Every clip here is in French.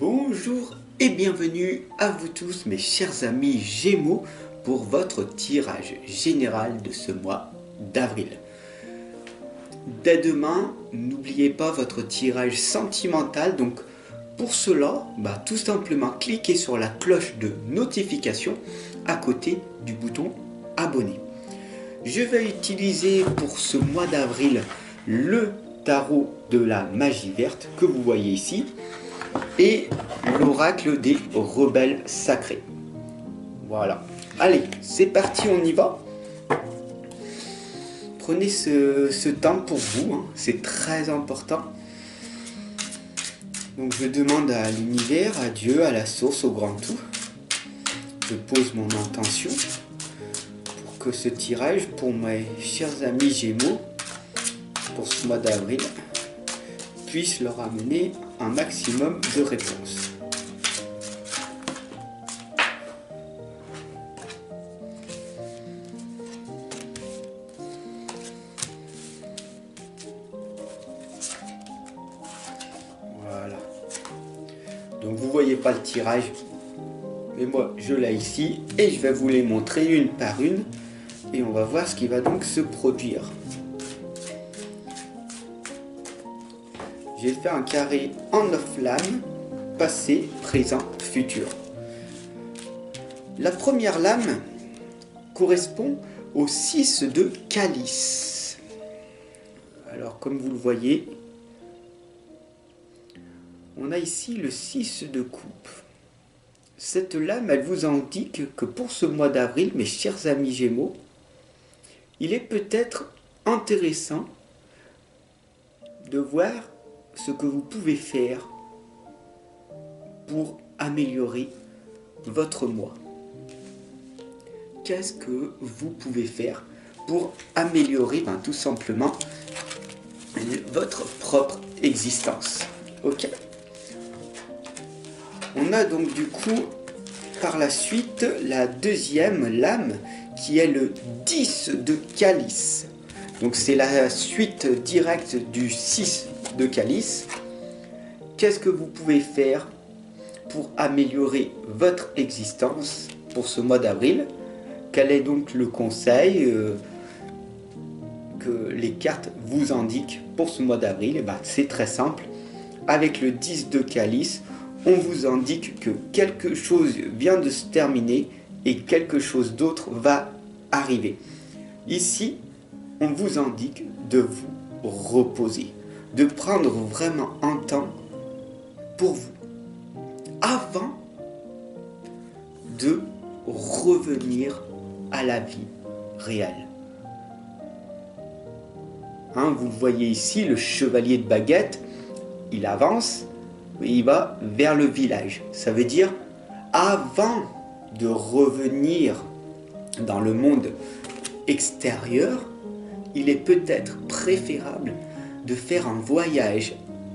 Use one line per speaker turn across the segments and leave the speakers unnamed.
Bonjour et bienvenue à vous tous mes chers amis Gémeaux pour votre tirage général de ce mois d'avril. Dès demain, n'oubliez pas votre tirage sentimental, donc pour cela, tout simplement cliquez sur la cloche de notification à côté du bouton abonner. Je vais utiliser pour ce mois d'avril le tarot de la magie verte que vous voyez ici et l'oracle des rebelles sacrés. Voilà. Allez, c'est parti, on y va. Prenez ce temps pour vous, hein, c'est très important. Donc je demande à l'univers, à Dieu, à la source, au grand tout. Je pose mon intention pour que ce tirage, pour mes chers amis Gémeaux, pour ce mois d'avril, puisse leur amener un maximum de réponses. Voilà. Donc vous voyez pas le tirage, mais moi je l'ai ici et je vais vous les montrer une par une et on va voir ce qui va donc se produire. J'ai fait un carré en 9 lames, passé, présent, futur. La première lame correspond au 6 de calice. Alors comme vous le voyez, on a ici le 6 de coupe. Cette lame, elle vous indique que pour ce mois d'avril, mes chers amis Gémeaux, il est peut-être intéressant de voir ce que vous pouvez faire pour améliorer votre mois. Qu'est-ce que vous pouvez faire pour améliorer tout simplement votre propre existence? Ok. On a donc du coup par la suite la deuxième lame qui est le 10 de calice. Donc c'est la suite directe du 6 de calice. Qu'est-ce que vous pouvez faire pour améliorer votre existence pour ce mois d'avril? Quel est donc le conseil que les cartes vous indiquent pour ce mois d'avril? C'est très simple. Avec le 10 de calice, on vous indique que quelque chose vient de se terminer et quelque chose d'autre va arriver. Ici, on vous indique de vous reposer, de prendre vraiment un temps pour vous, avant de revenir à la vie réelle. Vous le voyez ici, le chevalier de baguette, il avance et il va vers le village. Ça veut dire, avant de revenir dans le monde extérieur, il est peut-être préférable de faire un voyage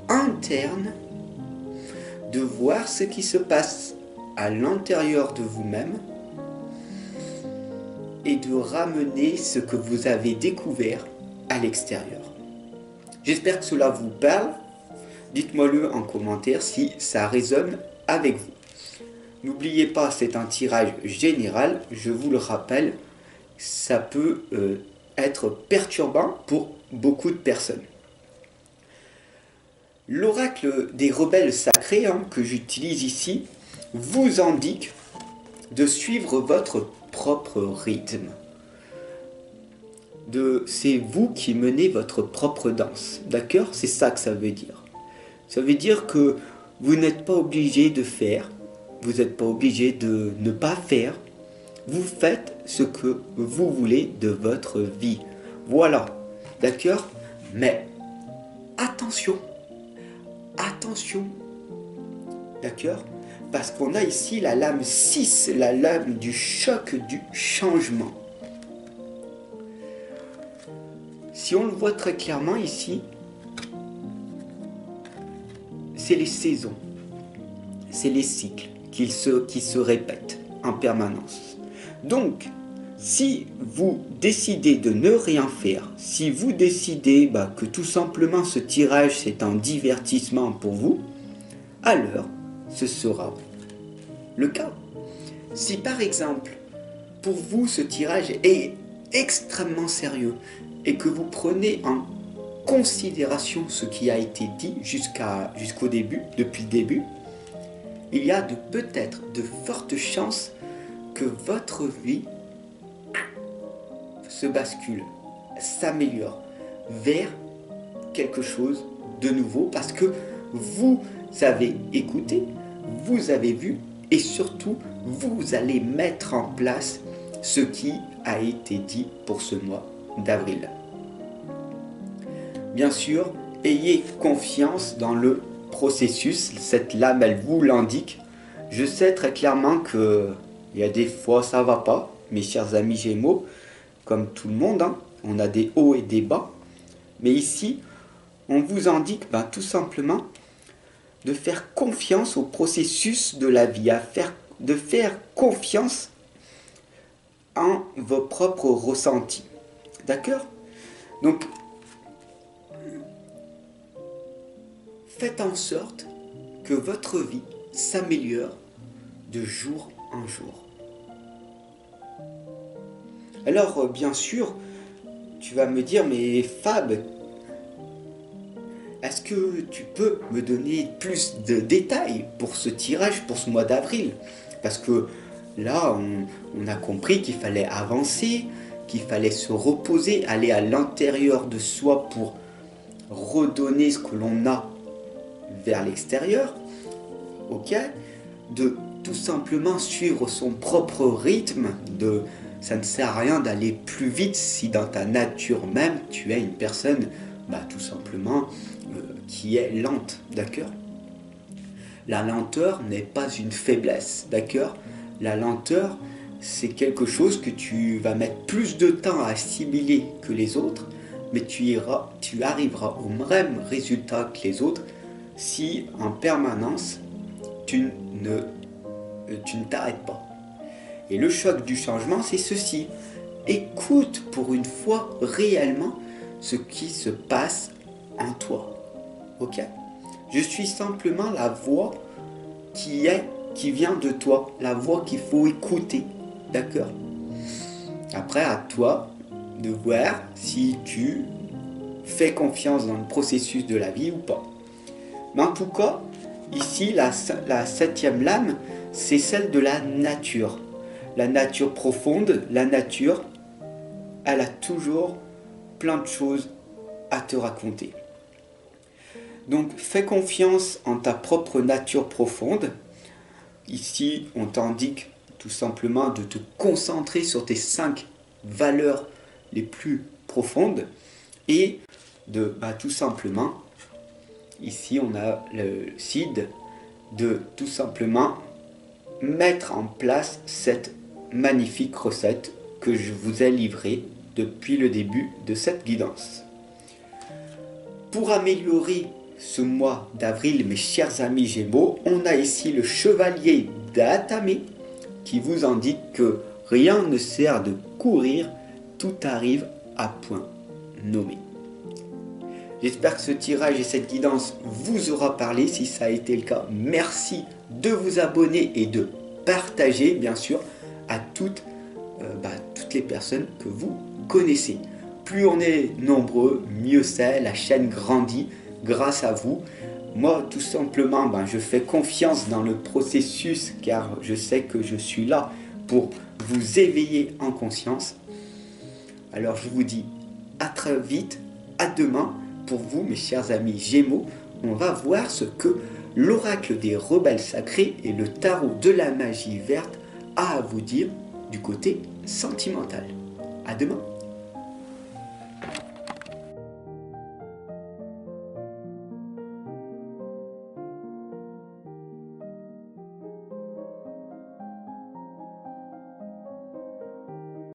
interne, de voir ce qui se passe à l'intérieur de vous-même et de ramener ce que vous avez découvert à l'extérieur. J'espère que cela vous parle. Dites-moi-le en commentaire si ça résonne avec vous. N'oubliez pas, c'est un tirage général, je vous le rappelle, ça peut être perturbant pour beaucoup de personnes. L'oracle des rebelles sacrés que j'utilise ici vous indique de suivre votre propre rythme. C'est vous qui menez votre propre danse, d'accord? C'est ça que ça veut dire. Ça veut dire que vous n'êtes pas obligé de faire, vous n'êtes pas obligé de ne pas faire. Vous faites ce que vous voulez de votre vie. Voilà, d'accord? Mais attention, attention, d'accord? Parce qu'on a ici la lame 6, la lame du choc du changement. Si on le voit très clairement ici, c'est les saisons, c'est les cycles qui se répètent en permanence. Donc, Si vous décidez de ne rien faire, si vous décidez que tout simplement ce tirage c'est un divertissement pour vous, alors ce sera le cas. Si par exemple, pour vous ce tirage est extrêmement sérieux et que vous prenez en considération ce qui a été dit jusqu'au début, depuis le début, il y a peut-être de fortes chances que votre vie se bascule, s'améliore vers quelque chose de nouveau parce que vous avez écouté, vous avez vu et surtout vous allez mettre en place ce qui a été dit pour ce mois d'avril. Bien sûr, ayez confiance dans le processus, cette lame elle vous l'indique. Je sais très clairement que il y a des fois ça va pas, mes chers amis Gémeaux, comme tout le monde, on a des hauts et des bas. Mais ici, on vous indique tout simplement de faire confiance au processus de la vie, de faire confiance en vos propres ressentis. D'accord? Donc, faites en sorte que votre vie s'améliore de jour en jour. Alors, bien sûr, tu vas me dire, mais Fab, est-ce que tu peux me donner plus de détails pour ce tirage, pour ce mois d'avril? Parce que là, on a compris qu'il fallait avancer, qu'il fallait se reposer, aller à l'intérieur de soi pour redonner ce que l'on a vers l'extérieur, ok? De tout simplement suivre son propre rythme, ça ne sert à rien d'aller plus vite si dans ta nature même tu es une personne tout simplement qui est lente, d'accord? La lenteur n'est pas une faiblesse, d'accord? La lenteur, c'est quelque chose que tu vas mettre plus de temps à assimiler que les autres, mais tu arriveras au même résultat que les autres si en permanence tu ne t'arrêtes pas. Et le choc du changement, c'est ceci. Écoute pour une fois réellement ce qui se passe en toi. Ok? Je suis simplement la voix qui vient de toi, la voix qu'il faut écouter. D'accord? Après, à toi de voir si tu fais confiance dans le processus de la vie ou pas. Mais en tout cas, ici, la 7e lame, c'est celle de la nature. La nature profonde, la nature, elle a toujours plein de choses à te raconter. Donc fais confiance en ta propre nature profonde. Ici, on t'indique tout simplement de te concentrer sur tes 5 valeurs les plus profondes et de tout simplement, ici on a le CID, de tout simplement mettre en place cette magnifique recette que je vous ai livrée depuis le début de cette guidance. Pour améliorer ce mois d'avril, mes chers amis Gémeaux, on a ici le chevalier d'Atamé qui vous indique que rien ne sert de courir, tout arrive à point nommé. J'espère que ce tirage et cette guidance vous aura parlé. Si ça a été le cas, merci de vous abonner et de partager, bien sûr, à toutes les personnes que vous connaissez. Plus on est nombreux, mieux c'est, la chaîne grandit grâce à vous. Moi, tout simplement, je fais confiance dans le processus car je sais que je suis là pour vous éveiller en conscience. Alors, je vous dis à très vite, à demain. Pour vous, mes chers amis Gémeaux, on va voir ce que l'oracle des rebelles sacrés et le tarot de la magie verte a à vous dire du côté sentimental. À demain.